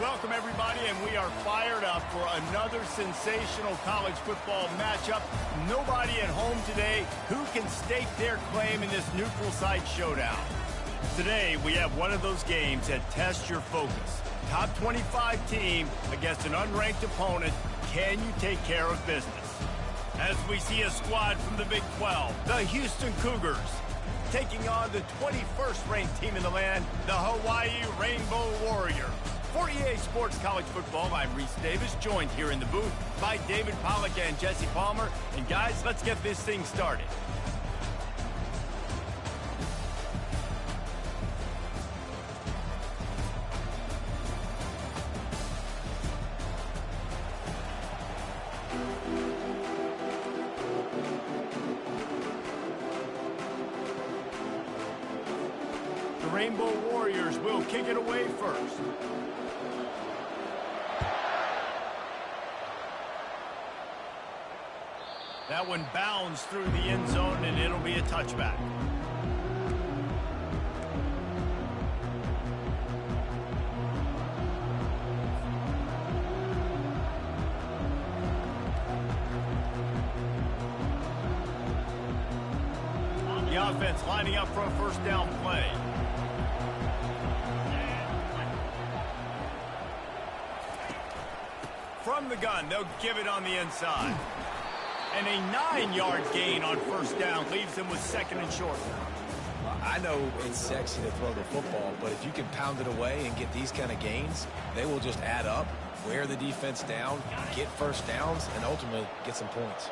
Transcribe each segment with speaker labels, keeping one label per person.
Speaker 1: Welcome, everybody, and we are fired up for another sensational college football matchup. Nobody at home today who can stake their claim in this neutral site showdown. Today, we have one of those games that tests your focus. Top 25 team against an unranked opponent. Can you take care of business? As we see a squad from the Big 12, the Houston Cougars, taking on the 21st ranked team in the land, the Hawaii Rainbow Warriors. For EA Sports College Football, I'm Reese Davis, joined here in the booth by David Pollack and Jesse Palmer. And guys, let's get this thing started. The Rainbow Warriors will kick it away first. That one bounds through the end zone, and it'll be a touchback. The offense lining up for a first down play. From the gun, they'll give it on the inside. And a 9-yard gain on first down leaves them with second and short.
Speaker 2: I know it's sexy to throw the football, but if you can pound it away and get these kind of gains, they will just add up, wear the defense down, get first downs, and ultimately get some points.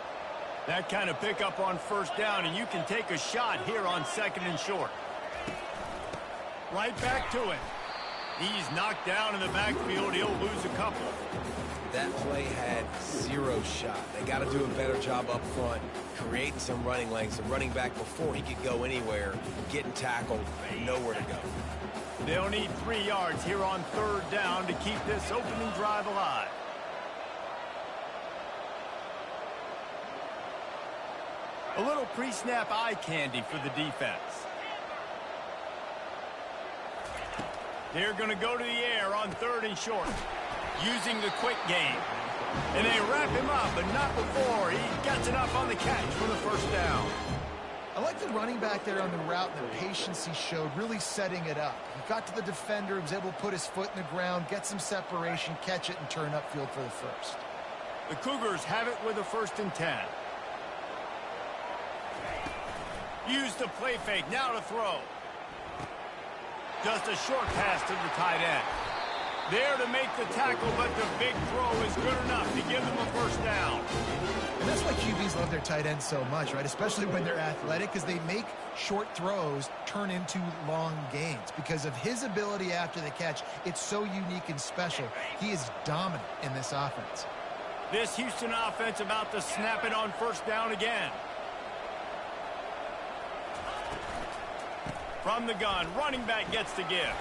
Speaker 1: That kind of pickup on first down, and you can take a shot here on second and short. Right back to it. He's knocked down in the backfield. He'll lose a couple.
Speaker 2: That play had zero shot. They got to do a better job up front, creating some running lanes. The running back, before he could go anywhere, getting tackled, nowhere to go.
Speaker 1: They'll need 3 yards here on third down to keep this opening drive alive. A little pre-snap eye candy for the defense. They're going to go to the air on third and short, using the quick game. And they wrap him up, but not before he gets it up on the catch for the first down.
Speaker 3: I like the running back there on the route and the patience he showed, really setting it up. He got to the defender, was able to put his foot in the ground, get some separation, catch it, and turn upfield for the first.
Speaker 1: The Cougars have it with a 1st and 10. Use the play fake, now to throw. Just a short pass to the tight end. There to make the tackle, but the big throw is good enough to give them a first down.
Speaker 3: And that's why QBs love their tight ends so much, right? Especially when they're athletic, because they make short throws turn into long gains. Because of his ability after the catch, it's so unique and special. He is dominant in this offense.
Speaker 1: This Houston offense about to snap it on first down again. From the gun, running back gets the give.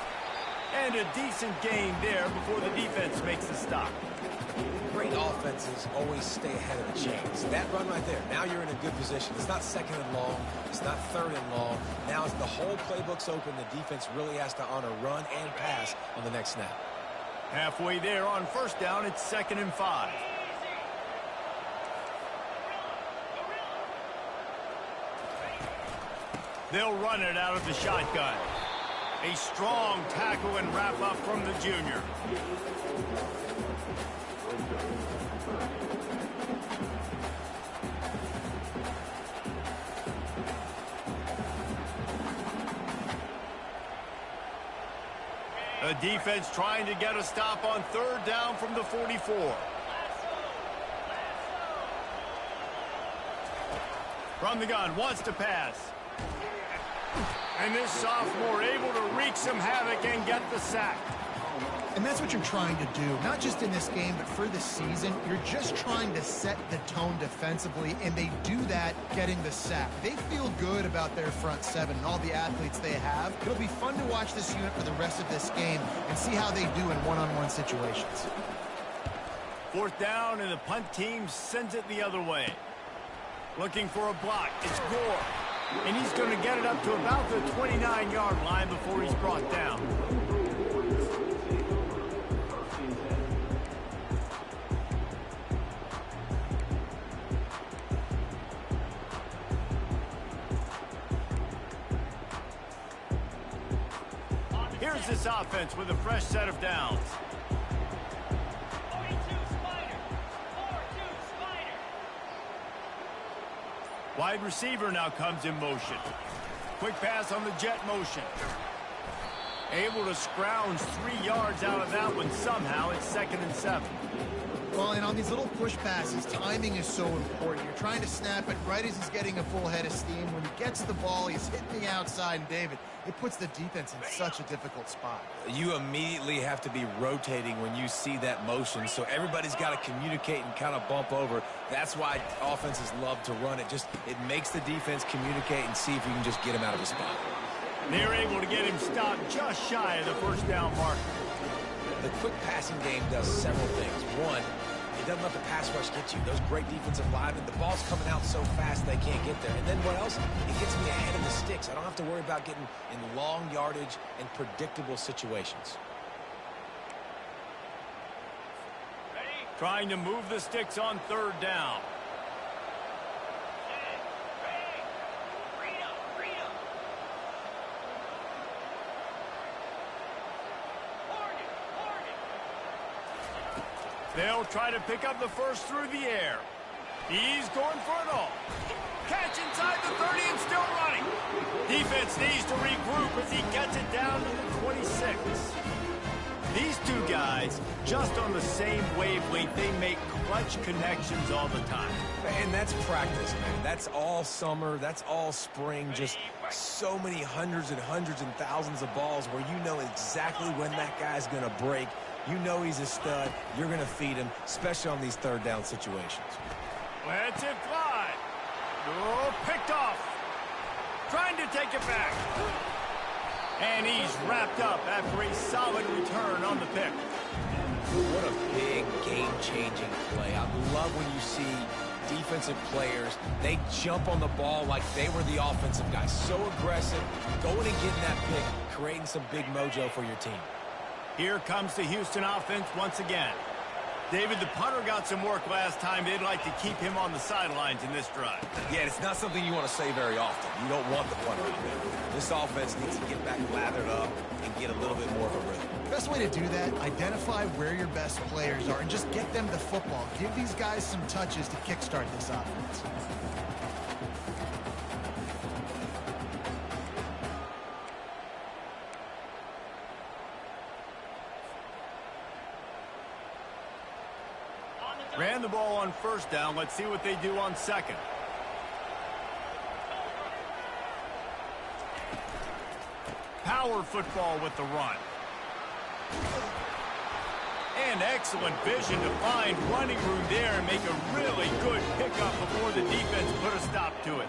Speaker 1: And a decent gain there before the defense makes the stop.
Speaker 2: Great offenses always stay ahead of the chains. That run right there, now you're in a good position. It's not second and long. It's not third and long. Now as the whole playbook's open, the defense really has to honor run and pass on the next snap.
Speaker 1: Halfway there on first down, it's 2nd and 5. They'll run it out of the shotgun. A strong tackle and wrap up from the junior. The defense trying to get a stop on third down from the 44. From the gun, wants to pass. And this sophomore able to wreak some havoc and get the sack.
Speaker 3: And that's what you're trying to do, not just in this game, but for the season. You're just trying to set the tone defensively, and they do that getting the sack. They feel good about their front seven and all the athletes they have. It'll be fun to watch this unit for the rest of this game and see how they do in one-on-one situations.
Speaker 1: 4th down, and the punt team sends it the other way. Looking for a block. It's Gore. And he's going to get it up to about the 29-yard line before he's brought down. Here's this offense with a fresh set of downs. Wide receiver now comes in motion. Quick pass on the jet motion. Able to scrounge 3 yards out of that one somehow. It's 2nd and 7.
Speaker 3: Well, and on these little push passes, timing is so important. You're trying to snap it right as he's getting a full head of steam. When he gets the ball, he's hitting the outside, and David, it puts the defense in such a difficult spot.
Speaker 2: You immediately have to be rotating when you see that motion, so everybody's got to communicate and kind of bump over. That's why offenses love to run it. It makes the defense communicate and see if you can just get him out of his spot.
Speaker 1: They're able to get him stopped just shy of the first down mark.
Speaker 2: The quick passing game does several things. One, it doesn't let the pass rush get you. Those great defensive linemen, the ball's coming out so fast they can't get there. And then what else? It gets me ahead of the sticks. I don't have to worry about getting in long yardage and predictable situations.
Speaker 1: Trying to move the sticks on 3rd down. They'll try to pick up the first through the air. He's going for it all. Catch inside the 30 and still running. Defense needs to regroup as he gets it down to the 26. These two guys, just on the same wavelength, they make clutch connections all the time.
Speaker 2: And that's practice, man. That's all summer. That's all spring. Just so many hundreds and thousands of balls where you know exactly when that guy's going to break. You know he's a stud. You're going to feed him, especially on these 3rd down situations.
Speaker 1: Lets it fly. Oh, picked off. Trying to take it back. And he's wrapped up after a solid return on the pick.
Speaker 2: What a big game-changing play. I love when you see defensive players, they jump on the ball like they were the offensive guys. So aggressive, going and getting that pick, creating some big mojo for your team.
Speaker 1: Here comes the Houston offense once again. David, the punter got some work last time. They'd like to keep him on the sidelines in this drive.
Speaker 2: Yeah, it's not something you want to say very often. You don't want the punter out there. This offense needs to get back lathered up and get a little bit more of a rhythm.
Speaker 3: Best way to do that, identify where your best players are and just get them the football. Give these guys some touches to kickstart this offense.
Speaker 1: Ran the ball on 1st down. Let's see what they do on 2nd. Power football with the run. And excellent vision to find running room there and make a really good pickup before the defense put a stop to it.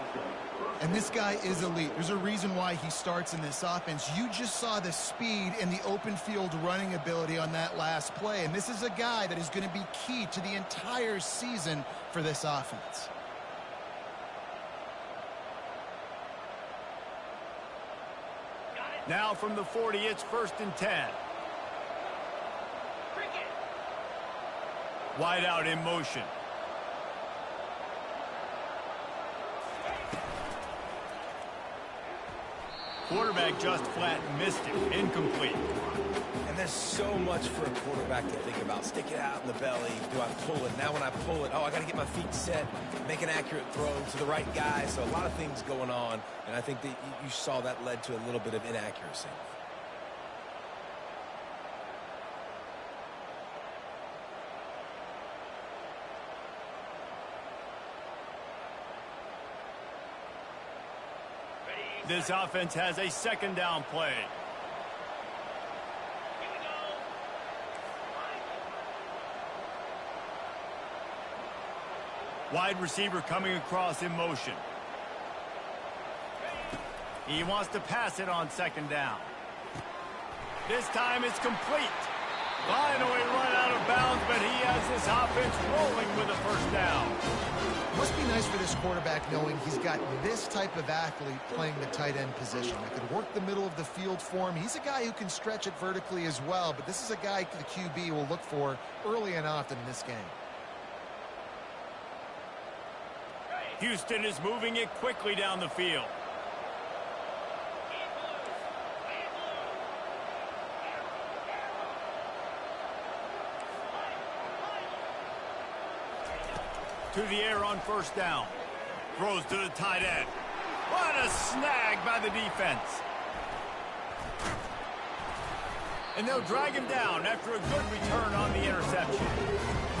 Speaker 3: And this guy is elite. There's a reason why he starts in this offense. You just saw the speed and the open field running ability on that last play. And this is a guy that is going to be key to the entire season for this offense.
Speaker 1: Now from the 40, it's 1st and 10. Wide out in motion. Quarterback just flat missed it. Incomplete.
Speaker 2: And there's so much for a quarterback to think about. Stick it out in the belly. Do I pull it? Now when I pull it, oh, I got to get my feet set, make an accurate throw to the right guy. So a lot of things going on, and I think that you saw that led to a little bit of inaccuracy.
Speaker 1: This offense has a 2nd down play. Wide receiver coming across in motion. He wants to pass it on 2nd down. This time it's complete. Finally run out of bounds, but he has this offense rolling with a 1st down.
Speaker 3: Must be nice for this quarterback knowing he's got this type of athlete playing the tight end position that could work the middle of the field for him. He's a guy who can stretch it vertically as well, but this is a guy the QB will look for early and often in this game.
Speaker 1: Houston is moving it quickly down the field. To the air on first down. Throws to the tight end. What a snag by the defense. And they'll drag him down after a good return on the interception.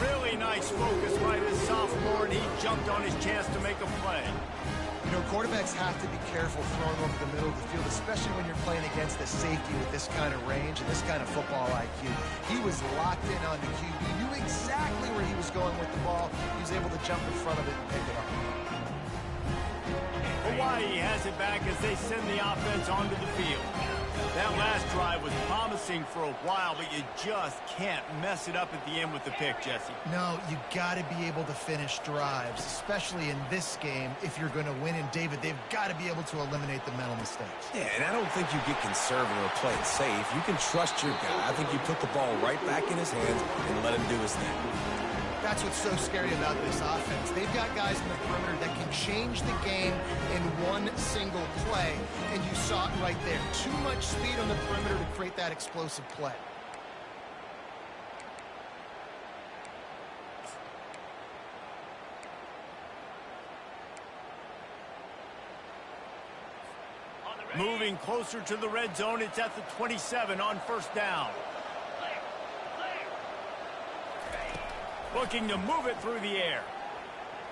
Speaker 1: Really nice focus by this sophomore, and he jumped on his chance to make a play.
Speaker 3: You know, quarterbacks have to be careful throwing over the middle of the field, especially when you're playing against a safety with this kind of range and this kind of football IQ. He was locked in on the QB, knew exactly where he was going with the ball. He was able to jump in front of it and pick it up.
Speaker 1: Hawaii has it back as they send the offense onto the field. That last drive was promising for a while, but you just can't mess it up at the end with the pick, Jesse.
Speaker 3: No, you got to be able to finish drives, especially in this game if you're going to win. And, David, they've got to be able to eliminate the mental mistakes.
Speaker 2: Yeah, and I don't think you get conservative or play it safe. You can trust your guy. I think you put the ball right back in his hands and let him do his thing.
Speaker 3: That's what's so scary about this offense. They've got guys in the perimeter that can change the game in one single play, and you saw it right there. Too much speed on the perimeter to create that explosive play.
Speaker 1: Moving closer to the red zone, it's at the 27 on first down. Looking to move it through the air.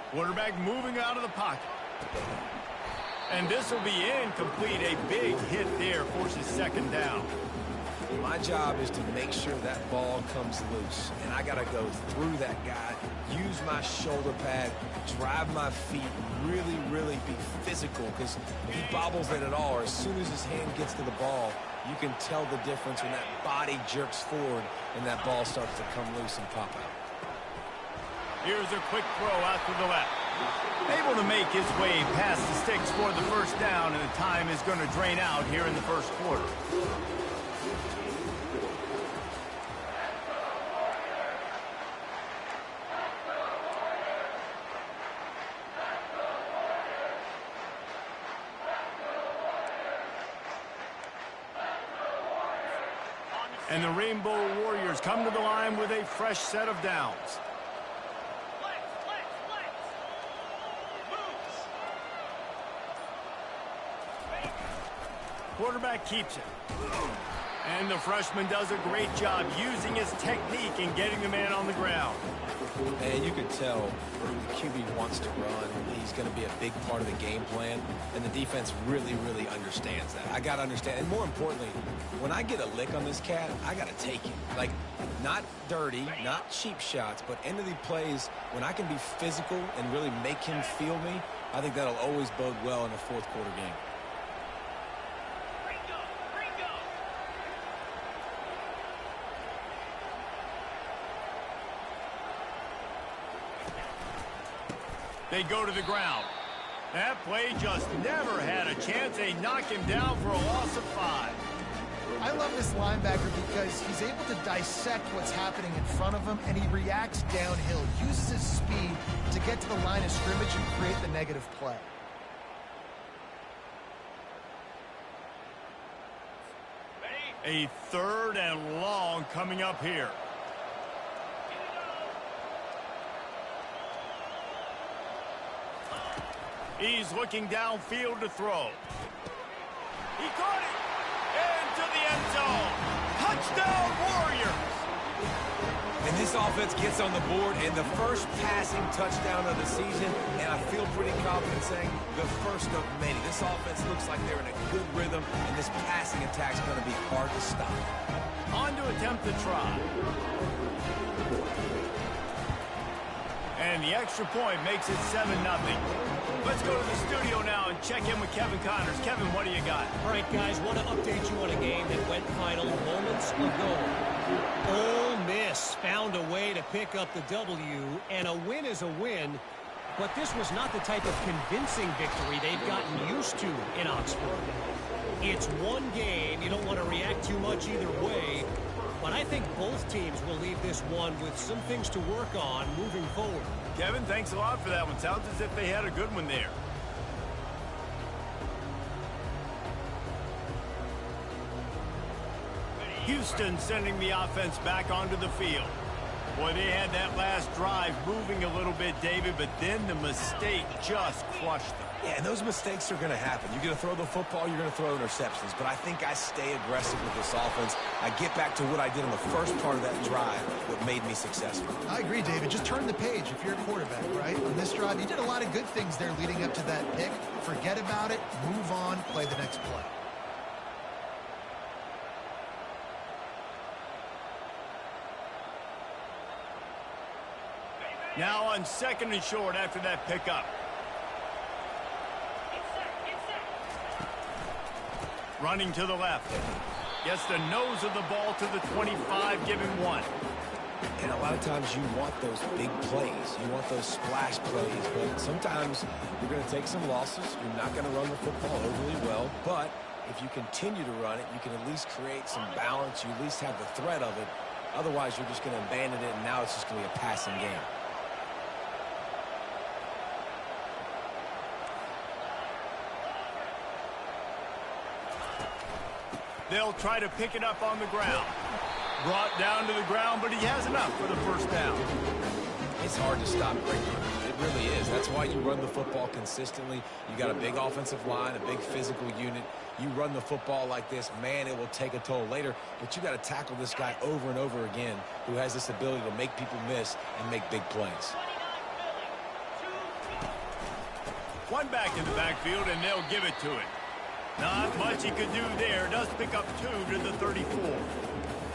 Speaker 1: Quarterback moving out of the pocket. And this will be incomplete. A big hit there forces second down.
Speaker 2: My job is to make sure that ball comes loose. And I got to go through that guy, use my shoulder pad, drive my feet, really, really be physical. Because if he bobbles it at all, or as soon as his hand gets to the ball, you can tell the difference when that body jerks forward and that ball starts to come loose and pop out.
Speaker 1: Here's a quick throw out to the left. Able to make his way past the sticks for the first down, and the time is going to drain out here in the first quarter. And the Rainbow Warriors come to the line with a fresh set of downs. Quarterback keeps it. And the freshman does a great job using his technique and getting the man on the ground.
Speaker 2: And you can tell when the QB wants to run, he's going to be a big part of the game plan. And the defense really, really understands that. I got to understand. And more importantly, when I get a lick on this cat, I got to take it. Like, not dirty, not cheap shots, but end of the plays, when I can be physical and really make him feel me, I think that'll always bode well in a fourth quarter game.
Speaker 1: They go to the ground. That play just never had a chance. They knock him down for a loss of 5.
Speaker 3: I love this linebacker because he's able to dissect what's happening in front of him, and he reacts downhill, uses his speed to get to the line of scrimmage and create the negative play.
Speaker 1: A third and long coming up here. He's looking downfield to throw. He caught it into the end zone. Touchdown, Warriors!
Speaker 2: And this offense gets on the board, and the first passing touchdown of the season, and I feel pretty confident saying the first of many. This offense looks like they're in a good rhythm, and this passing attack's going to be hard to stop.
Speaker 1: On to attempt the try. And the extra point makes it 7-0. Let's go to the studio now and check in with Kevin Connors. Kevin, what do you got?
Speaker 4: All right, guys, want to update you on a game that went final moments ago. Ole Miss found a way to pick up the W, and a win is a win. But this was not the type of convincing victory they've gotten used to in Oxford. It's one game. You don't want to react too much either way. But I think both teams will leave this one with some things to work on moving forward.
Speaker 1: Kevin, thanks a lot for that one. Sounds as if they had a good one there. Houston sending the offense back onto the field. Boy, they had that last drive moving a little bit, David, but then the mistake just crushed them.
Speaker 2: Yeah, and those mistakes are going to happen. You're going to throw the football, you're going to throw interceptions. But I think I stay aggressive with this offense. I get back to what I did on the first part of that drive, what made me successful.
Speaker 3: I agree, David. Just turn the page if you're a quarterback, right? On this drive, you did a lot of good things there leading up to that pick. Forget about it, move on, play the next play.
Speaker 1: Now on 2nd and short after that pickup. Running to the left. Gets the nose of the ball to the 25, give him 1.
Speaker 2: And a lot of times you want those big plays. You want those splash plays. But sometimes you're going to take some losses. You're not going to run the football overly well. But if you continue to run it, you can at least create some balance. You at least have the threat of it. Otherwise, you're just going to abandon it, and now it's just going to be a passing game.
Speaker 1: They'll try to pick it up on the ground. Brought down to the ground, but he has enough for the first down.
Speaker 2: It's hard to stop great runners. It really is. That's why you run the football consistently. You got a big offensive line, a big physical unit. You run the football like this, man, it will take a toll later. But you got to tackle this guy over and over again who has this ability to make people miss and make big plays.
Speaker 1: One back in the backfield, and they'll give it to it. Not much he could do there. Does pick up 2 to the 34.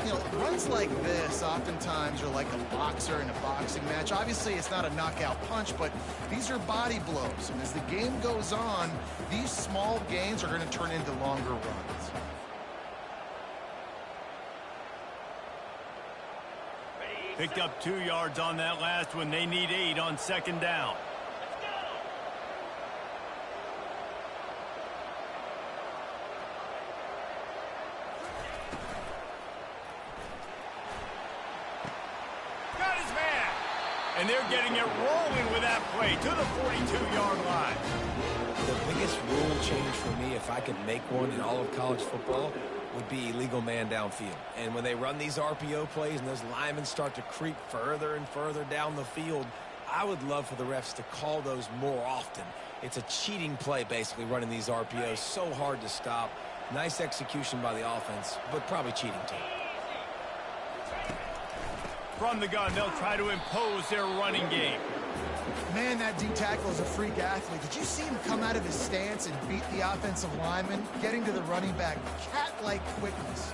Speaker 3: You know, runs like this oftentimes are like a boxer in a boxing match. Obviously, it's not a knockout punch, but these are body blows. And as the game goes on, these small gains are going to turn into longer runs.
Speaker 1: Picked up 2 yards on that last one. They need 8 on 2nd down. And they're getting it rolling with that play to the 42-yard line.
Speaker 2: The biggest rule change for me, if I could make one in all of college football, would be illegal man downfield. And when they run these RPO plays and those linemen start to creep further and further down the field, I would love for the refs to call those more often. It's a cheating play, basically, running these RPOs. So hard to stop. Nice execution by the offense, but probably cheating too.
Speaker 1: From the gun, they'll try to impose their running game.
Speaker 3: Man, that D tackle is a freak athlete. Did you see him come out of his stance and beat the offensive lineman, getting to the running back? Cat-like quickness.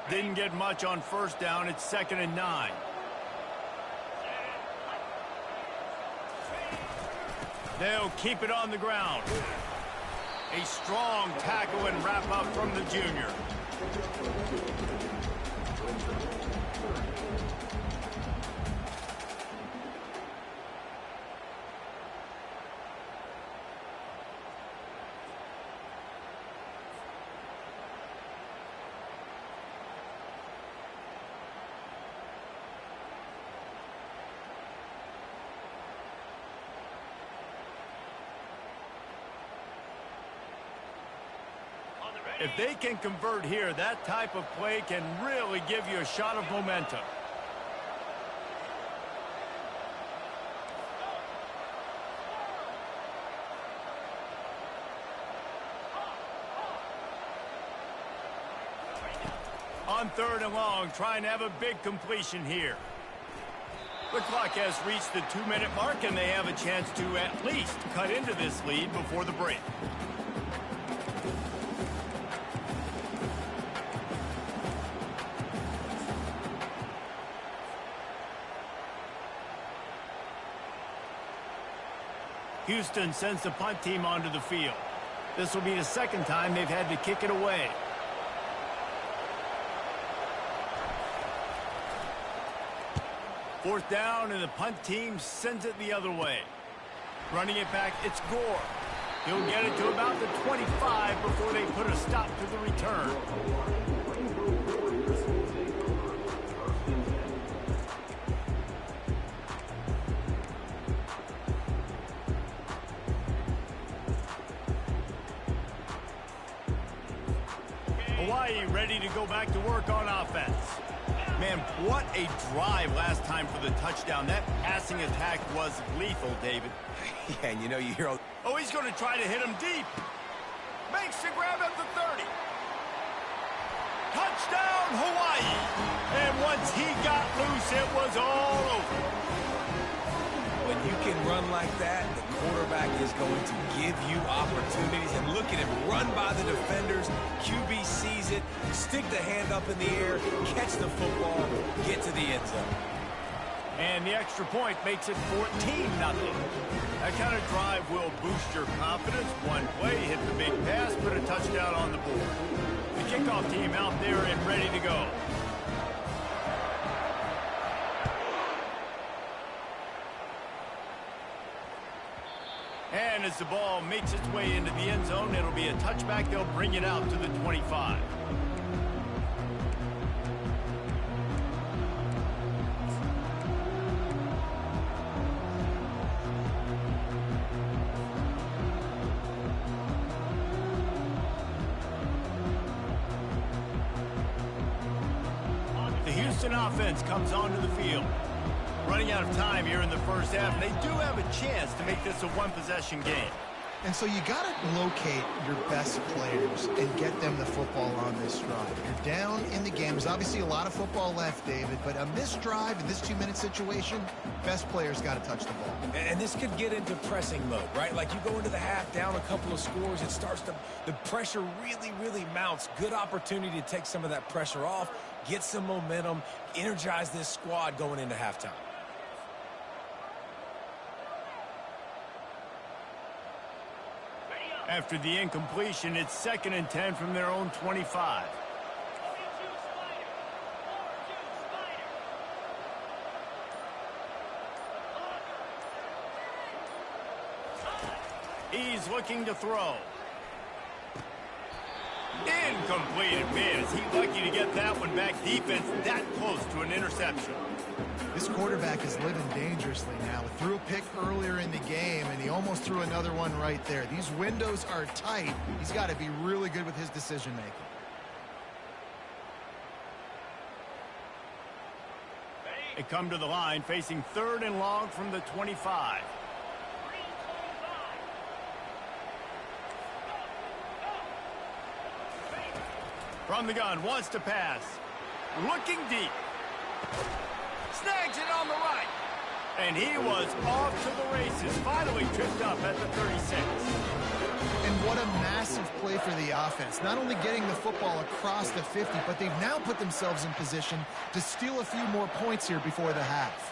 Speaker 1: Didn't get much on 1st down. It's 2nd and 9. They'll keep it on the ground. A strong tackle and wrap up from the junior. If they can convert here, that type of play can really give you a shot of momentum. On 3rd and long, trying to have a big completion here. The clock has reached the 2-minute mark, and they have a chance to at least cut into this lead before the break. Houston sends the punt team onto the field. This will be the 2nd time they've had to kick it away. Fourth down, and the punt team sends it the other way. Running it back, it's Gore. He'll get it to about the 25 before they put a stop to the return. Hawaii ready to go back to work on offense. Man, what a drive last time for the touchdown. That passing attack was lethal, David.
Speaker 2: Yeah, and you know, you hear all...
Speaker 1: Oh, he's going to try to hit him deep. Makes the grab at the 30. Touchdown, Hawaii. And once he got loose, it was all over.
Speaker 2: When you can run like that, the quarterback is going to give you opportunities. And look at him run by the defenders. QB sees it, stick the hand up in the air, catch the football, get to the end zone.
Speaker 1: And the extra point makes it 14-0. That kind of drive will boost your confidence. One play, hit the big pass, put a touchdown on the board. The kickoff team out there and ready to go. And as the ball makes its way into the end zone, it'll be a touchback. They'll bring it out to the 25. The Houston offense comes onto the field. Running out of time here in the first half, and they do have a chance to make this a one-possession game.
Speaker 3: And so you got to locate your best players and get them the football on this drive. You're down in the game. There's obviously a lot of football left, David, but on this drive, in this 2-minute situation, best players got to touch the ball.
Speaker 2: And this could get into pressing mode, right? Like you go into the half down a couple of scores, it starts to, the pressure really mounts. Good opportunity to take some of that pressure off, get some momentum, energize this squad going into halftime.
Speaker 1: After the incompletion, it's 2nd and 10 from their own 25. He's looking to throw. Incomplete. Man, is he lucky to get that one back. Defense that close to an interception.
Speaker 3: This quarterback is living dangerously now. Threw a pick earlier in the game, and he almost threw another one right there. These windows are tight. He's got to be really good with his decision-making.
Speaker 1: They come to the line, facing 3rd and long from the 25. From the gun, wants to pass. Looking deep. Snags it on the right. And he was off to the races. Finally tripped up at the 36.
Speaker 3: And what a massive play for the offense. Not only getting the football across the 50, but they've now put themselves in position to steal a few more points here before the half.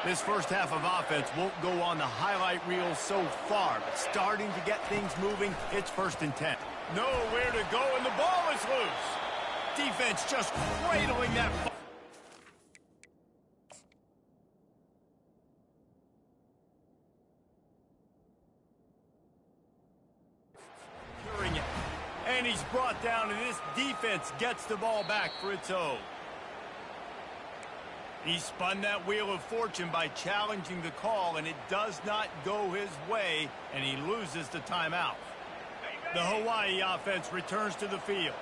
Speaker 1: This first half of offense won't go on the highlight reel so far, but starting to get things moving, it's 1st and 10. Nowhere to go, and the ball is loose. Defense just cradling that ball. And he's brought down, and this defense gets the ball back for its own. He spun that wheel of fortune by challenging the call, and it does not go his way, and he loses the timeout. The Hawaii offense returns to the field.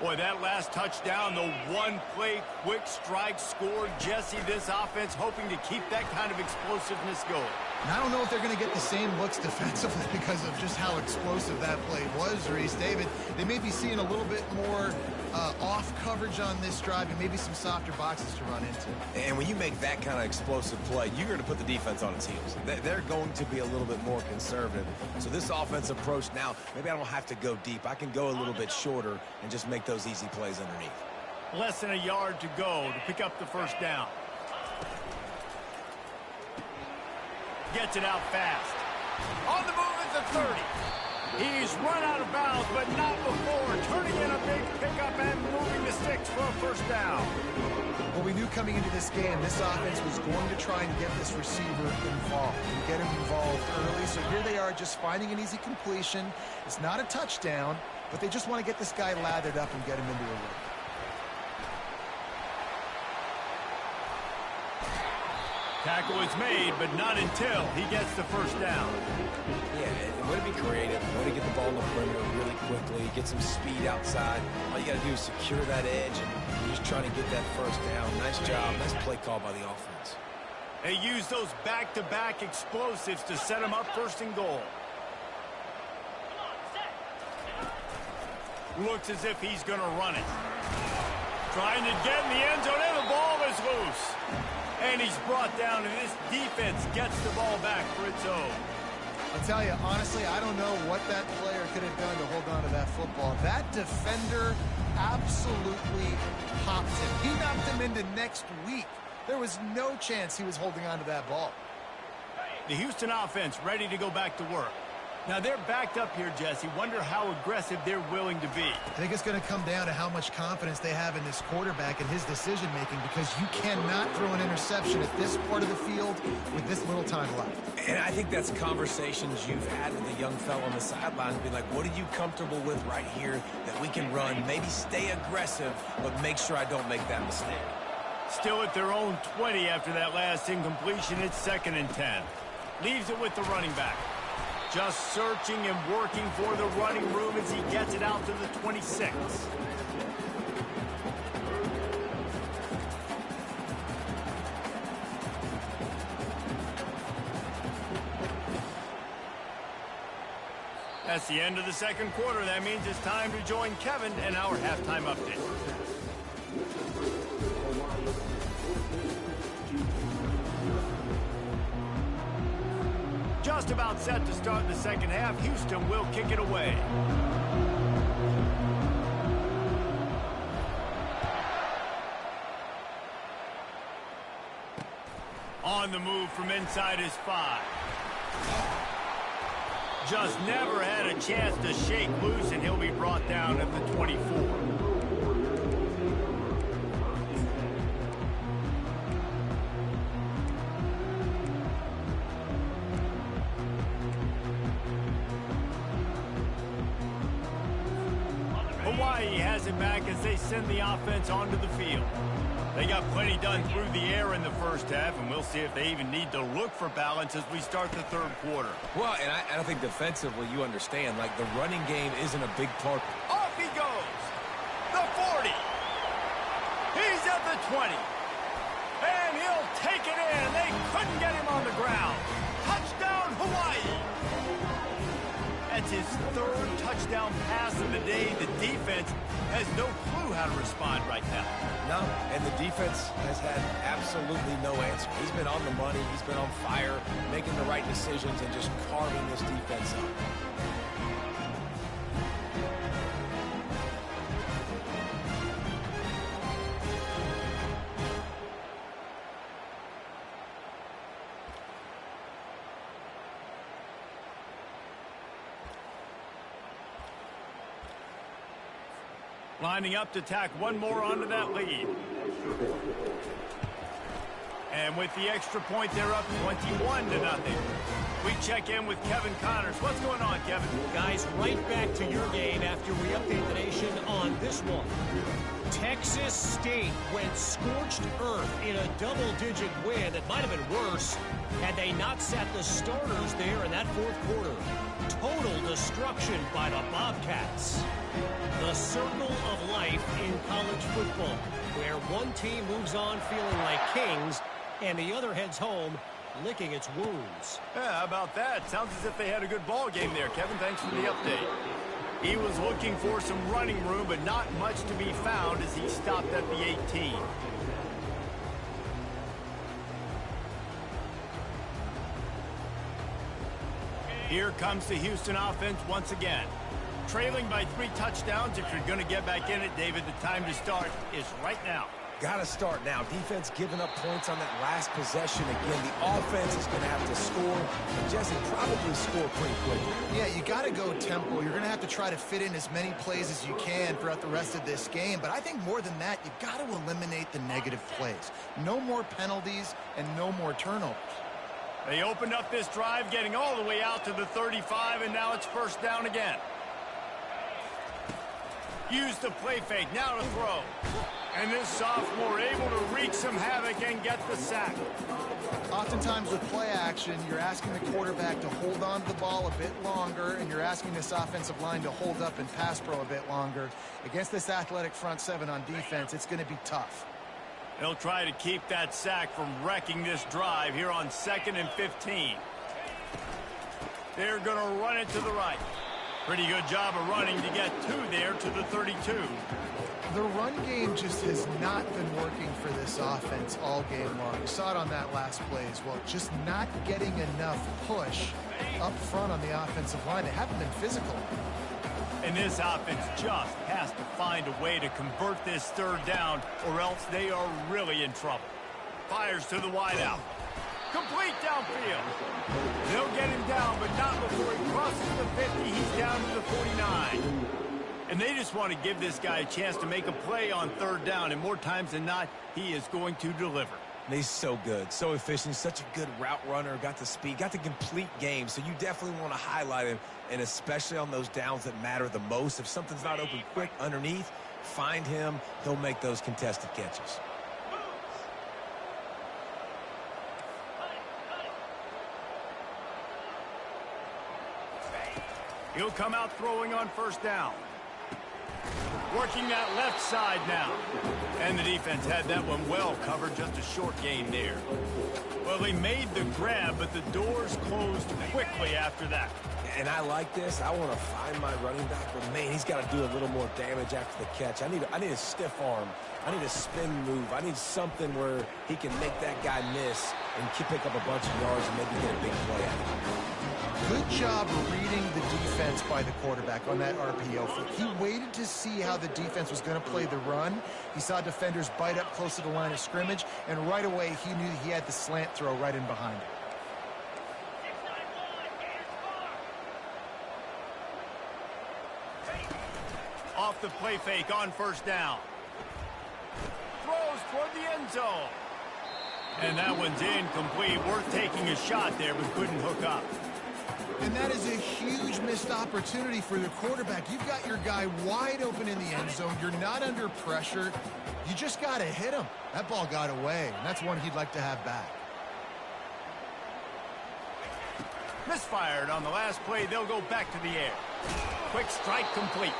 Speaker 1: Boy, that last touchdown, the one-play quick strike scored. Jesse, this offense hoping to keep that kind of explosiveness going.
Speaker 3: And I don't know if they're going to get the same looks defensively because of just how explosive that play was, Reese. David, they may be seeing a little bit more off coverage on this drive and maybe some softer boxes to run into.
Speaker 2: And when you make that kind of explosive play, you're going to put the defense on its heels. They're going to be a little bit more conservative. So this offense approach now, maybe I don't have to go deep. I can go a little bit shorter and just make those easy plays underneath.
Speaker 1: Less than a yard to go to pick up the first down. Gets it out fast. On the move at the 30. He's run out of bounds, but not before turning in a big pickup and moving the sticks for a first down.
Speaker 3: Well, we knew coming into this game, this offense was going to try and get this receiver involved and get him involved early. So here they are just finding an easy completion. It's not a touchdown, but they just want to get this guy lathered up and get him into a rhythm.
Speaker 1: Tackle is made, but not until he gets the first down.
Speaker 2: Yeah, and way to be creative, way to get the ball in the perimeter really quickly, get some speed outside. All you got to do is secure that edge, and you're just trying to get that first down. Nice job. Nice play call by the offense.
Speaker 1: They use those back-to-back explosives to set them up first and goal. Looks as if he's going to run it. Trying to get in the end zone, and the ball is loose. And he's brought down, and this defense gets the ball back for its own.
Speaker 3: I'll tell you, honestly, I don't know what that player could have done to hold on to that football. That defender absolutely popped him. He knocked him into next week. There was no chance he was holding on to that ball.
Speaker 1: The Houston offense ready to go back to work. Now they're backed up here, Jesse. Wonder how aggressive they're willing to be.
Speaker 3: I think it's going to come down to how much confidence they have in this quarterback and his decision-making, because you cannot throw an interception at this part of the field with this little time left.
Speaker 2: And I think that's conversations you've had with a young fellow on the sidelines. Be like, what are you comfortable with right here that we can run? Maybe stay aggressive, but make sure I don't make that mistake.
Speaker 1: Still at their own 20 after that last incompletion. It's 2nd and 10. Leaves it with the running back. Just searching and working for the running room as he gets it out to the 26. That's the end of the second quarter. That means it's time to join Kevin and our halftime update. Just about set to start the second half. Houston will kick it away. On the move from inside his 5. Just never had a chance to shake loose, and he'll be brought down at the 24. Hawaii has it back as they send the offense onto the field. They got plenty done through the air in the first half, and we'll see if they even need to look for balance as we start the third quarter.
Speaker 2: Well, and I think defensively, you understand, like the running game isn't a big part.
Speaker 1: Off he goes. The 40. He's at the 20. And he'll take it in. They couldn't get him on the ground. Touchdown, Hawaii. That's his 3rd touchdown pass of the day. The defense has no clue how to respond right now.
Speaker 2: No, and the defense has had absolutely no answer. He's been on the money. He's been on fire, making the right decisions and just carving this defense up.
Speaker 1: Lining up to tack one more onto that lead. And with the extra point, they're up 21-0. We check in with Kevin Connors. What's going on, Kevin?
Speaker 4: Guys, right back to your game after we update the nation on this one. Texas State went scorched earth in a double-digit win that might have been worse had they not sat the starters there in that fourth quarter. Total destruction by the Bobcats. The circle of life in college football, where one team moves on feeling like kings and the other heads home licking its wounds.
Speaker 1: Yeah, how about that? Sounds as if they had a good ball game there, Kevin. Thanks for the update. He was looking for some running room, but not much to be found as he stopped at the 18. Here comes the Houston offense once again. Trailing by 3 touchdowns. If you're going to get back in it, David, the time to start is right now.
Speaker 2: Got to start now. Defense giving up points on that last possession. Again, the offense is going to have to score. And Jesse, probably score pretty quickly.
Speaker 3: Yeah, you got to go tempo. You're going to have to try to fit in as many plays as you can throughout the rest of this game. But I think more than that, you've got to eliminate the negative plays. No more penalties and no more turnovers.
Speaker 1: They opened up this drive, getting all the way out to the 35, and now it's first down again. Use the play fake. Now to throw. And this sophomore able to wreak some havoc and get the sack.
Speaker 3: Oftentimes with play action, you're asking the quarterback to hold on to the ball a bit longer, and you're asking this offensive line to hold up and pass pro a bit longer. Against this athletic front seven on defense, it's going to be tough.
Speaker 1: They'll try to keep that sack from wrecking this drive here on 2nd and 15. They're going to run it to the right. Pretty good job of running to get 2 there to the 32.
Speaker 3: The run game just has not been working for this offense all game long. You saw it on that last play as well. Just not getting enough push up front on the offensive line. They haven't been physical.
Speaker 1: And this offense just has to find a way to convert this 3rd down, or else they are really in trouble. Fires to the wideout. Complete downfield. They'll get him down, but not before he crosses the 50. He's down to the 49. And they just want to give this guy a chance to make a play on 3rd down, and more times than not, he is going to deliver.
Speaker 2: And he's so good, so efficient, such a good route runner, got the speed, got the complete game, so you definitely want to highlight him, and especially on those downs that matter the most. If something's not open quick underneath, find him. He'll make those contested catches.
Speaker 1: He'll come out throwing on 1st down. Working that left side now. And the defense had that one well covered, just a short gain there. Well, they made the grab, but the doors closed quickly after that.
Speaker 2: And I like this. I want to find my running back, but man, he's got to do a little more damage after the catch. I need a stiff arm. I need a spin move. I need something where he can make that guy miss and pick up a bunch of yards and maybe get a big play out of it.
Speaker 3: Good job reading the defense by the quarterback on that RPO flip. He waited to see how the defense was going to play the run. He saw defenders bite up close to the line of scrimmage, and right away he knew he had the slant throw right in behind him.
Speaker 1: Off the play fake on 1st down. Throws toward the end zone. And that one's incomplete. Worth taking a shot there, but couldn't hook up.
Speaker 3: And that is a huge missed opportunity for the quarterback. You've got your guy wide open in the end zone. You're not under pressure. You just got to hit him. That ball got away, and that's one he'd like to have back.
Speaker 1: Misfired on the last play. They'll go back to the air. Quick strike complete.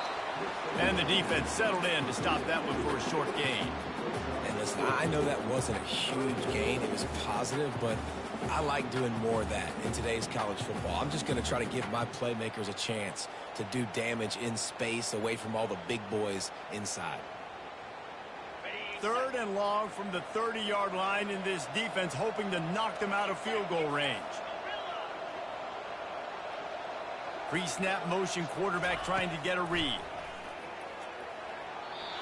Speaker 1: And the defense settled in to stop that one for a short gain.
Speaker 2: And listen, I know that wasn't a huge gain. It was positive, but I like doing more of that in today's college football. I'm just going to try to give my playmakers a chance to do damage in space away from all the big boys inside.
Speaker 1: 3rd and long from the 30-yard line, in this defense hoping to knock them out of field goal range. Pre-snap motion, quarterback trying to get a read.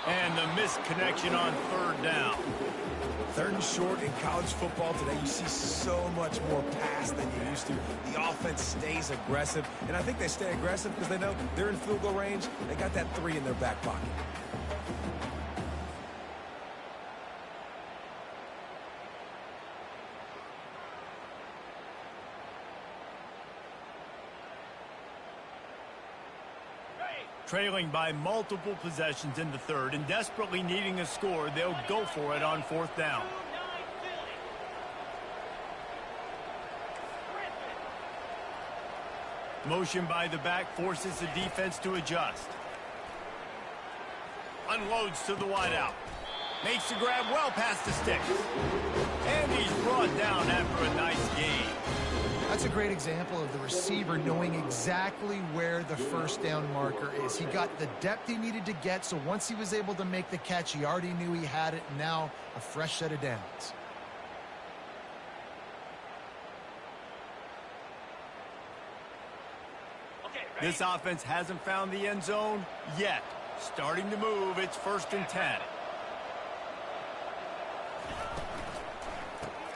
Speaker 1: And the missed connection on 3rd down.
Speaker 2: 3rd and short in college football today, you see so much more pass than you used to. The offense stays aggressive, and I think they stay aggressive because they know they're in field goal range. They got that 3 in their back pocket.
Speaker 1: Trailing by multiple possessions in the 3rd and desperately needing a score, they'll go for it on 4th down. Motion by the back forces the defense to adjust. Unloads to the wideout. Makes the grab well past the sticks. And he's brought down after a nice gain.
Speaker 3: That's a great example of the receiver knowing exactly where the 1st down marker is. He got the depth he needed to get, so once he was able to make the catch, he already knew he had it. Now a fresh set of downs.
Speaker 1: This offense hasn't found the end zone yet. Starting to move, it's 1st and 10.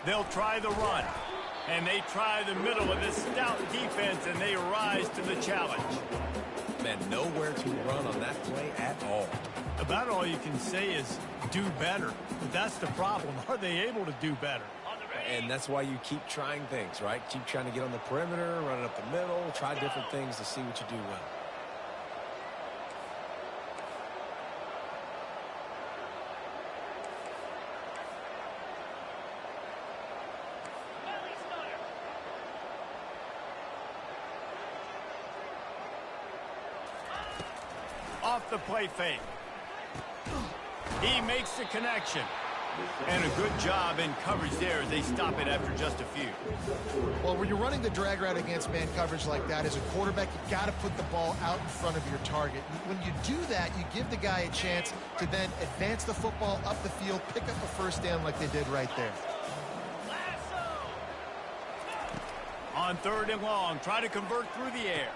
Speaker 1: They'll try the run. And they try the middle of this stout defense, and they rise to the challenge.
Speaker 2: Man, nowhere to run on that play at all.
Speaker 1: About all you can say is do better. But that's the problem. Are they able to do better?
Speaker 2: And that's why you keep trying things, right? Keep trying to get on the perimeter, run it up the middle, try different things to see what you do well.
Speaker 1: off the play fake. He makes the connection. And a good job in coverage there as they stop it after just a few.
Speaker 3: Well, when you're running the drag route against man coverage like that, as a quarterback, you got to put the ball out in front of your target. When you do that, you give the guy a chance to then advance the football up the field, pick up a first down like they did right there.
Speaker 1: On 3rd and long, try to convert through the air.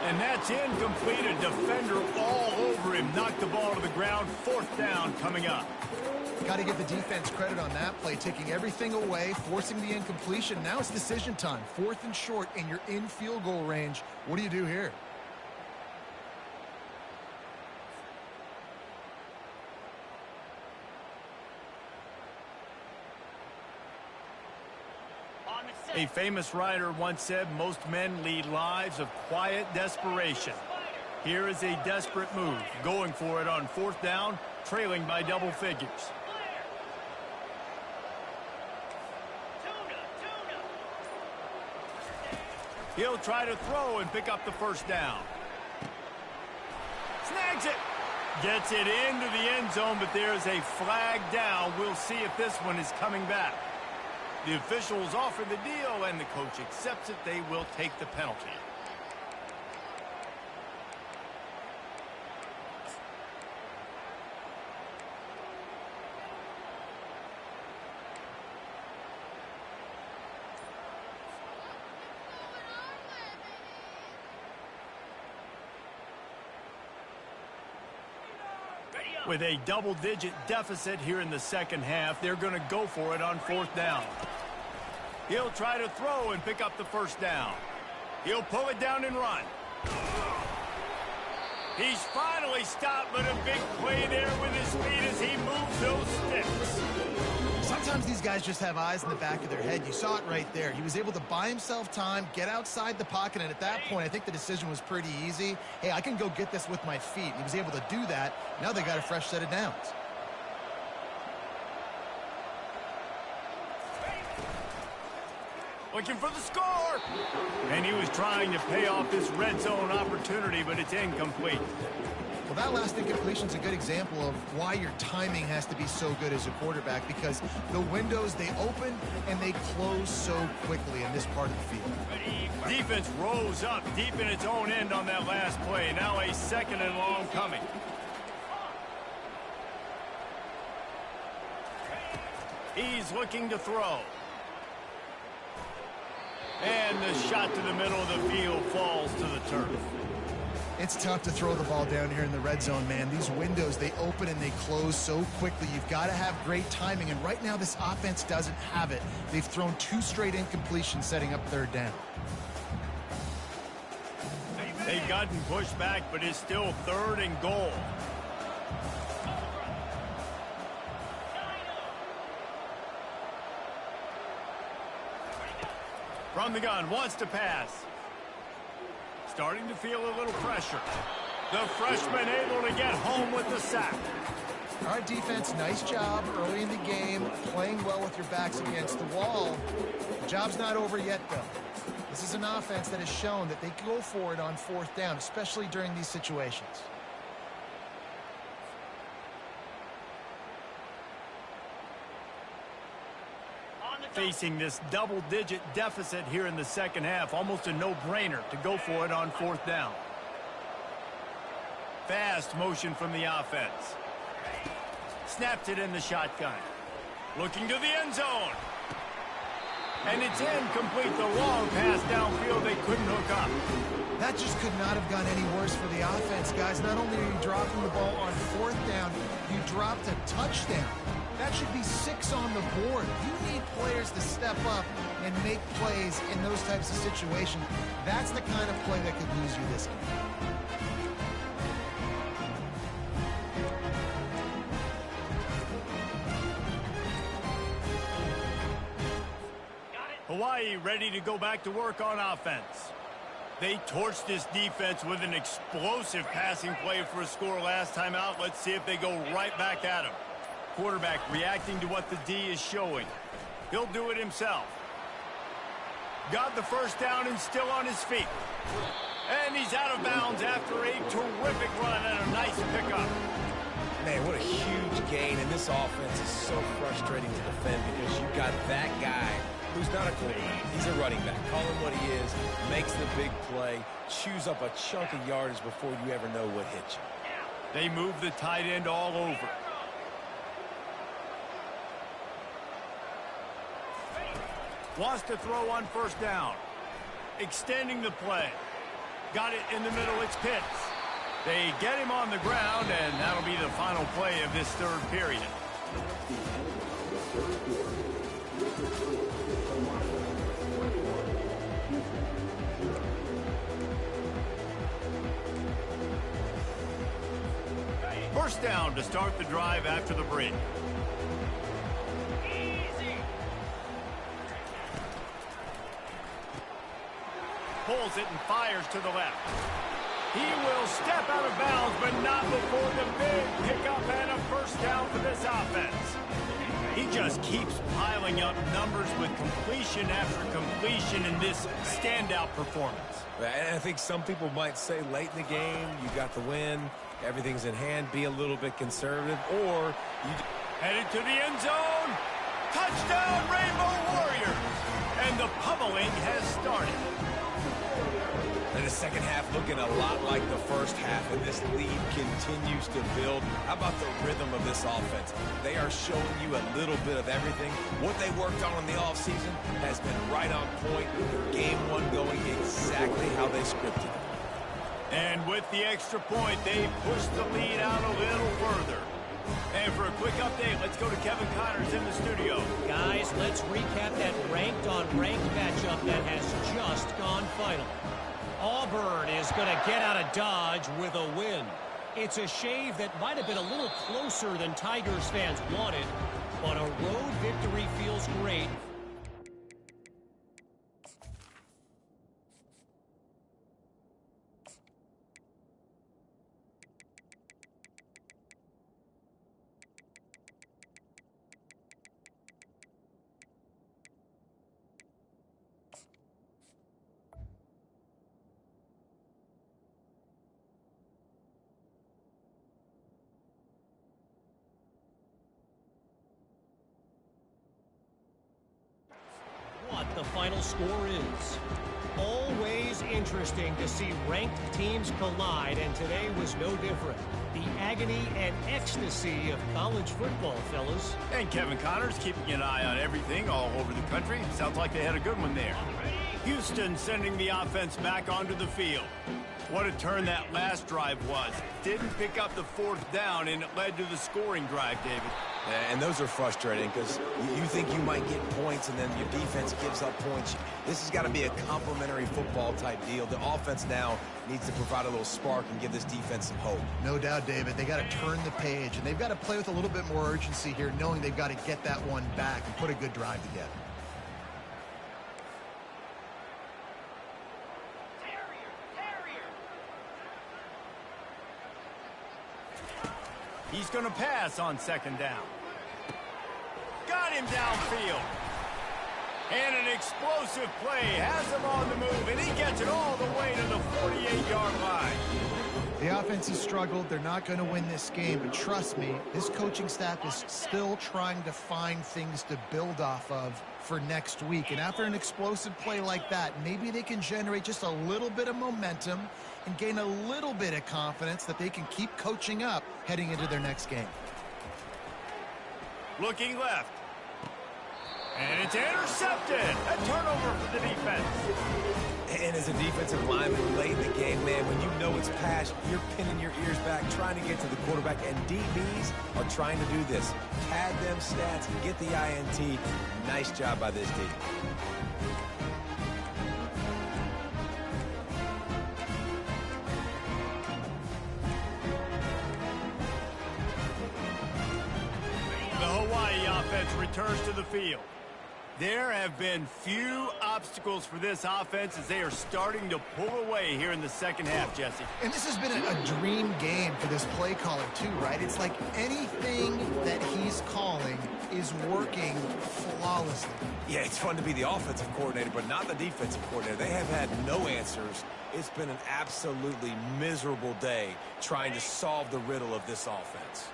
Speaker 1: And that's incomplete. A defender all over him. Knocked the ball to the ground. 4th down coming up.
Speaker 3: Got to give the defense credit on that play, taking everything away, forcing the incompletion. Now it's decision time. 4th and short, and you're in field goal range. What do you do here?
Speaker 1: A famous writer once said, most men lead lives of quiet desperation. Here is a desperate move, going for it on 4th down, trailing by double figures. He'll try to throw and pick up the first down. Snags it. Gets it into the end zone, but there's a flag down. We'll see if this one is coming back. The officials offer the deal, and the coach accepts it. They will take the penalty. With a double-digit deficit here in the second half, they're going to go for it on 4th down. He'll try to throw and pick up the first down. He'll pull it down and run. He's finally stopped, but a big play there with his feet as he moves those sticks.
Speaker 3: Sometimes these guys just have eyes in the back of their head. You saw it right there. He was able to buy himself time, get outside the pocket, and at that point, I think the decision was pretty easy. Hey, I can go get this with my feet. He was able to do that. Now they got a fresh set of downs.
Speaker 1: Looking for the score. And he was trying to pay off this red zone opportunity, but it's incomplete.
Speaker 3: Well, that last incompletion is a good example of why your timing has to be so good as a quarterback, because the windows, they open and they close so quickly in this part of the field.
Speaker 1: Defense rose up deep in its own end on that last play. Now a 2nd and long coming. He's looking to throw. And the shot to the middle of the field falls to the turf.
Speaker 3: It's tough to throw the ball down here in the red zone, man. These windows, they open and they close so quickly. You've got to have great timing, and right now this offense doesn't have it. They've thrown 2 straight incompletions setting up 3rd down.
Speaker 1: They've gotten pushed back, but it's still 3rd and goal. From the gun, wants to pass. Starting to feel a little pressure. The freshman able to get home with the sack.
Speaker 3: All right, defense, nice job early in the game, playing well with your backs against the wall. The job's not over yet, though. This is an offense that has shown that they can go for it on 4th down, especially during these situations.
Speaker 1: Facing this double-digit deficit here in the second half, almost a no-brainer to go for it on 4th down. Fast motion from the offense. Snapped it in the shotgun. Looking to the end zone. And it's incomplete. The long pass downfield, they couldn't hook up.
Speaker 3: That just could not have gone any worse for the offense, guys. Not only are you dropping the ball on 4th down, you dropped a touchdown. That should be 6 on the board. You need players to step up and make plays in those types of situations. That's the kind of play that could lose you this game.
Speaker 1: Hawaii ready to go back to work on offense. They torched this defense with an explosive passing play for a score last time out. Let's see if they go right back at him. Quarterback reacting to what the D is showing. He'll do it himself. Got the first down and still on his feet. And he's out of bounds after a terrific run and a nice pickup.
Speaker 2: Man, what a huge gain, and this offense is so frustrating to defend because you've got that guy who's not a quarterback. He's a running back. Call him what he is, makes the big play, chews up a chunk of yardage before you ever know what hit you.
Speaker 1: They move the tight end all over. Wants to throw on first down. Extending the play. Got it in the middle. It's Pitts. They get him on the ground, and that'll be the final play of this third period. First down to start the drive after the break. Pulls it and fires to the left. He will step out of bounds, but not before the big pickup and a first down for this offense. He just keeps piling up numbers with completion after completion in this standout performance.
Speaker 2: And I think some people might say late in the game, you got the win, everything's in hand, be a little bit conservative, or you...
Speaker 1: Headed to the end zone. Touchdown, Rainbow Warriors. And the pummeling has started.
Speaker 2: And the second half looking a lot like the first half, and this lead continues to build. How about the rhythm of this offense? They are showing you a little bit of everything. What they worked on in the offseason has been right on point. Game one going exactly how they scripted it.
Speaker 1: And with the extra point, they pushed the lead out a little further. And for a quick update, let's go to Kevin Connors in the studio.
Speaker 4: Guys, let's recap that ranked-on-ranked matchup that has just gone final. Auburn is going to get out of Dodge with a win. It's a shave that might have been a little closer than Tigers fans wanted, but a road victory feels great. What the final score is. Always interesting to see ranked teams collide, and today was no different. The agony and ecstasy of college football, fellas.
Speaker 1: And Kevin Connors keeping an eye on everything all over the country. Sounds like they had a good one there. Houston sending the offense back onto the field. What a turn that last drive was. Didn't pick up the fourth down, and it led to the scoring drive, David.
Speaker 2: And those are frustrating because you think you might get points and then your defense gives up points. This has got to be a complementary football type deal. The offense now needs to provide a little spark and give this defense some hope.
Speaker 3: No doubt, David. They got to turn the page, and they've got to play with a little bit more urgency here, knowing they've got to get that one back and put a good drive together.
Speaker 1: He's going to pass on second down. Got him downfield. And an explosive play has him on the move, and he gets it all the way to the 48-yard line.
Speaker 3: The offense has struggled. They're not going to win this game, but trust me, this coaching staff is still trying to find things to build off of for next week. And after an explosive play like that, maybe they can generate just a little bit of momentum and gain a little bit of confidence that they can keep coaching up heading into their next game.
Speaker 1: Looking left. And it's intercepted. A turnover for the defense.
Speaker 2: And as a defensive lineman late in the game, man, when you know it's pass, you're pinning your ears back, trying to get to the quarterback, and DBs are trying to do this. Pad them stats, get the INT. Nice job by this team.
Speaker 1: The Hawaii offense returns to the field. There have been few obstacles for this offense as they are starting to pull away here in the second half, Jesse.
Speaker 3: And this has been a dream game for this play caller too, right? It's like anything that he's calling, is working flawlessly.
Speaker 2: Yeah, it's fun to be the offensive coordinator, but not the defensive coordinator. They have had no answers. It's been an absolutely miserable day trying to solve the riddle of this offense.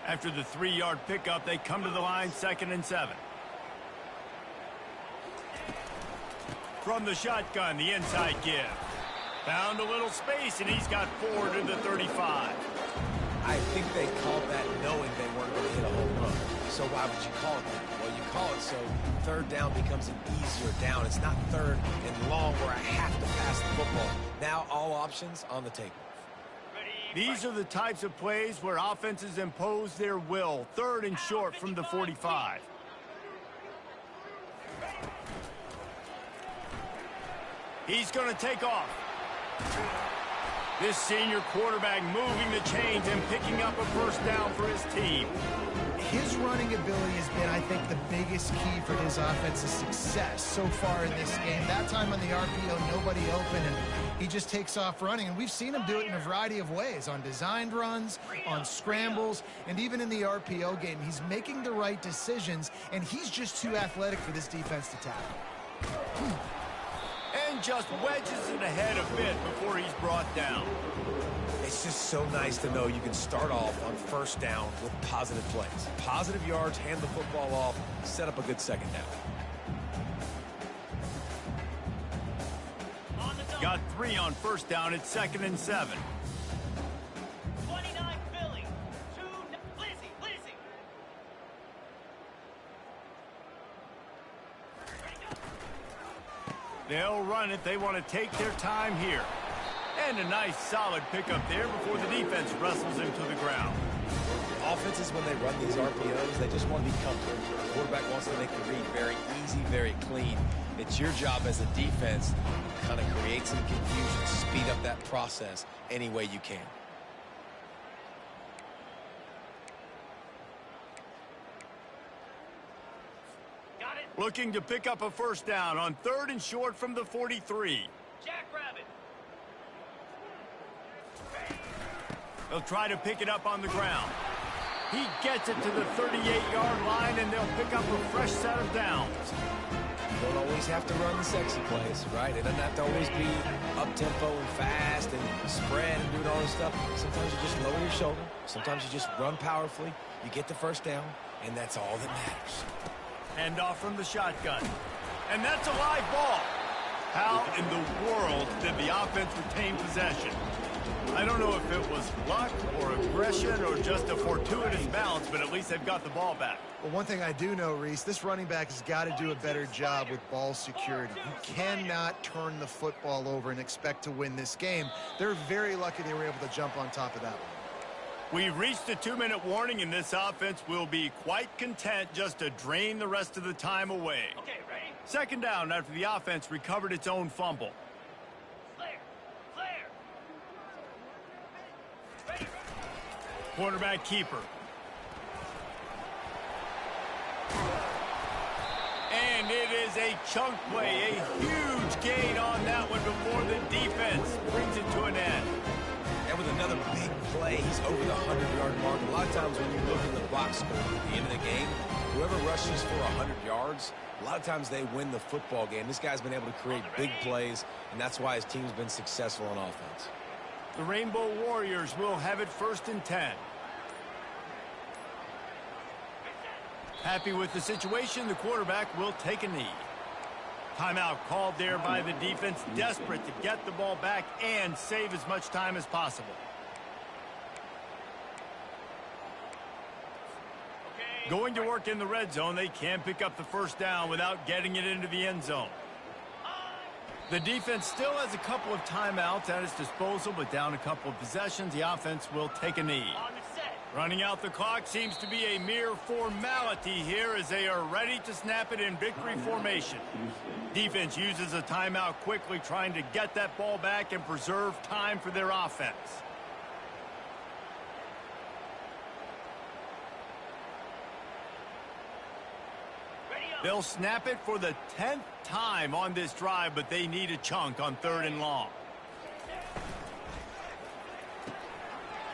Speaker 1: After the 3-yard pickup, they come to the line, 2nd and 7. From the shotgun, the inside give. Found a little space, and he's got 4 to the 35.
Speaker 2: I think they called that knowing they weren't going to hit a home run. So why would you call it that? Well, you call it so 3rd down becomes an easier down. It's not 3rd and long where I have to pass the football. Now all options on the table.
Speaker 1: These are the types of plays where offenses impose their will. 3rd and short from the 45. He's going to take off. This senior quarterback moving the chains and picking up a 1st down for his team.
Speaker 3: His running ability has been, I think, the biggest key for his offense's success so far in this game. That time on the RPO, nobody open, and he just takes off running. And we've seen him do it in a variety of ways, on designed runs, on scrambles, and even in the RPO game. He's making the right decisions, and he's just too athletic for this defense to tackle.
Speaker 1: And just wedges it ahead a bit before he's brought down.
Speaker 2: It's just so nice to know you can start off on 1st down with positive plays. Positive yards, hand the football off, set up a good 2nd down.
Speaker 1: Got 3 on 1st down. It's 2nd and 7.
Speaker 5: 29 Philly. 2 Lizzie.
Speaker 1: They'll run it. They want to take their time here. And a nice solid pickup there before the defense wrestles him to the ground.
Speaker 2: Offenses, when they run these RPOs, they just want to be comfortable. The quarterback wants to make the read very easy, very clean. It's your job as a defense to kind of create some confusion, speed up that process any way you can.
Speaker 5: Got it.
Speaker 1: Looking to pick up a 1st down on 3rd and short from the 43.
Speaker 5: Jackrabbit.
Speaker 1: They'll try to pick it up on the ground. He gets it to the 38-yard line, and they'll pick up a fresh set of downs.
Speaker 2: You don't always have to run the sexy plays, right? It doesn't have to always be up-tempo and fast and spread and doing all this stuff. Sometimes you just lower your shoulder. Sometimes you just run powerfully. You get the 1st down, and that's all that matters.
Speaker 1: Hand off from the shotgun. And that's a live ball. How in the world did the offense retain possession? I don't know if it was luck or aggression or just a fortuitous bounce, but at least they've got the ball back.
Speaker 3: Well, one thing I do know, Reese, this running back has got to do a better job with ball security. You cannot turn the football over and expect to win this game. They're very lucky they were able to jump on top of that one.
Speaker 1: We've reached a 2-minute warning, and this offense will be quite content just to drain the rest of the time away.
Speaker 5: Okay, ready?
Speaker 1: 2nd down after the offense recovered its own fumble.
Speaker 5: Flare. Ready.
Speaker 1: Quarterback keeper. And it is a chunk play, a huge gain on that one before the defense brings it to an end.
Speaker 2: And with another big play, he's over the 100-yard mark. A lot of times when you look at the box score at the end of the game, whoever rushes for 100 yards, a lot of times they win the football game. This guy's been able to create big plays, and that's why his team's been successful on offense.
Speaker 1: The Rainbow Warriors will have it 1st and 10. Happy with the situation, the quarterback will take a knee. Timeout called there by the defense, desperate to get the ball back and save as much time as possible. Going to work in the red zone, they can pick up the 1st down without getting it into the end zone. The defense still has a couple of timeouts at its disposal, but down a couple of possessions, the offense will take a knee.
Speaker 5: On the set.
Speaker 1: Running out the clock seems to be a mere formality here as they are ready to snap it in victory formation. Defense uses a timeout quickly, trying to get that ball back and preserve time for their offense. They'll snap it for the 10th time on this drive, but they need a chunk on 3rd and long.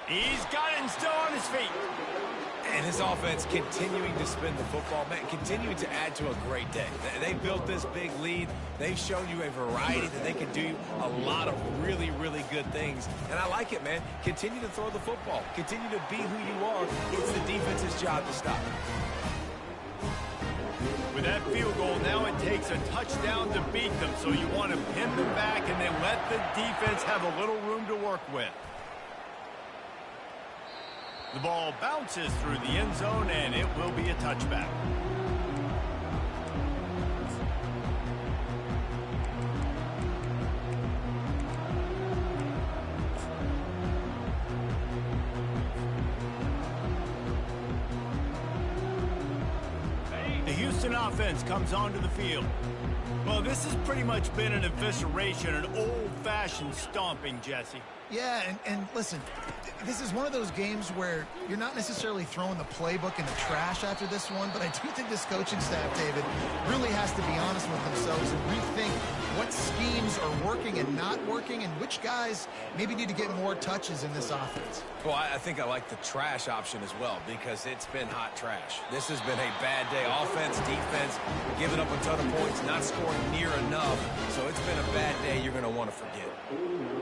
Speaker 1: He's got it and still on his feet.
Speaker 2: And this offense continuing to spin the football, man, continuing to add to a great day. They built this big lead. They've shown you a variety that they can do a lot of really, really good things. And I like it, man. Continue to throw the football. Continue to be who you are. It's the defense's job to stop it.
Speaker 1: With that field goal, now it takes a touchdown to beat them, so you want to pin them back and then let the defense have a little room to work with. The ball bounces through the end zone, and it will be a touchback. The Houston offense comes onto the field. Well, this has pretty much been an evisceration, an old-fashioned stomping, Jesse.
Speaker 3: Yeah, and listen, this is one of those games where you're not necessarily throwing the playbook in the trash after this one, but I do think this coaching staff, David, really has to be honest with themselves and rethink what schemes are working and not working and which guys maybe need to get more touches in this offense.
Speaker 2: Well, I think I like the trash option as well because it's been hot trash. This has been a bad day. Offense, defense, giving up a ton of points, not scoring near enough. So it's been a bad day you're going to want to forget.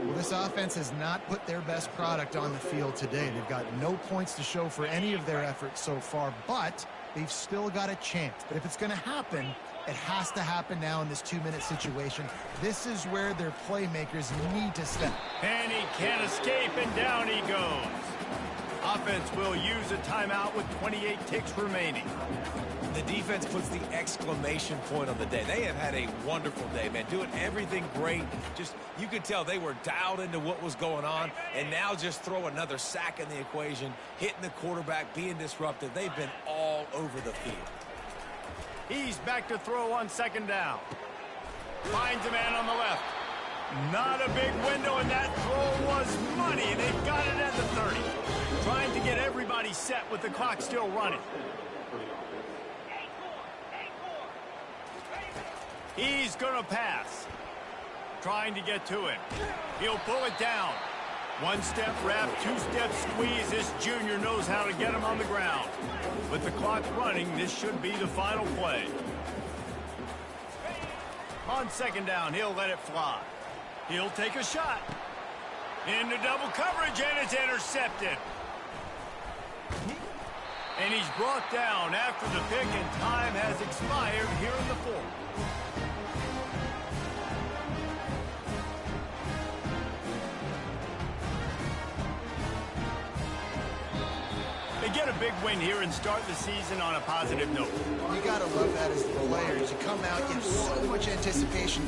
Speaker 3: Well, this offense has not put their best product on the field today. They've got no points to show for any of their efforts so far, but they've still got a chance. But if it's going to happen, it has to happen now in this 2-minute situation. This is where their playmakers need to step.
Speaker 1: And he can't escape, and down he goes. Offense will use a timeout with 28 ticks remaining.
Speaker 2: The defense puts the exclamation point on the day. They have had a wonderful day, man. Doing everything great. Just, you could tell they were dialed into what was going on. And now just throw another sack in the equation, hitting the quarterback, being disruptive. They've been all over the field.
Speaker 1: He's back to throw on second down. Finds a man on the left. Not a big window, and that throw was money. And they've got it at the 30. Trying to get everybody set with the clock still running. He's going to pass. Trying to get to it. He'll pull it down. One-step wrap, two-step squeeze. This junior knows how to get him on the ground. With the clock running, this should be the final play. On second down, he'll let it fly. He'll take a shot. Into double coverage, and it's intercepted. And he's brought down after the pick, and time has expired here in the fourth. They get a big win here and start the season on a positive note.
Speaker 3: You got to love that as the players. You come out, you have so much anticipation.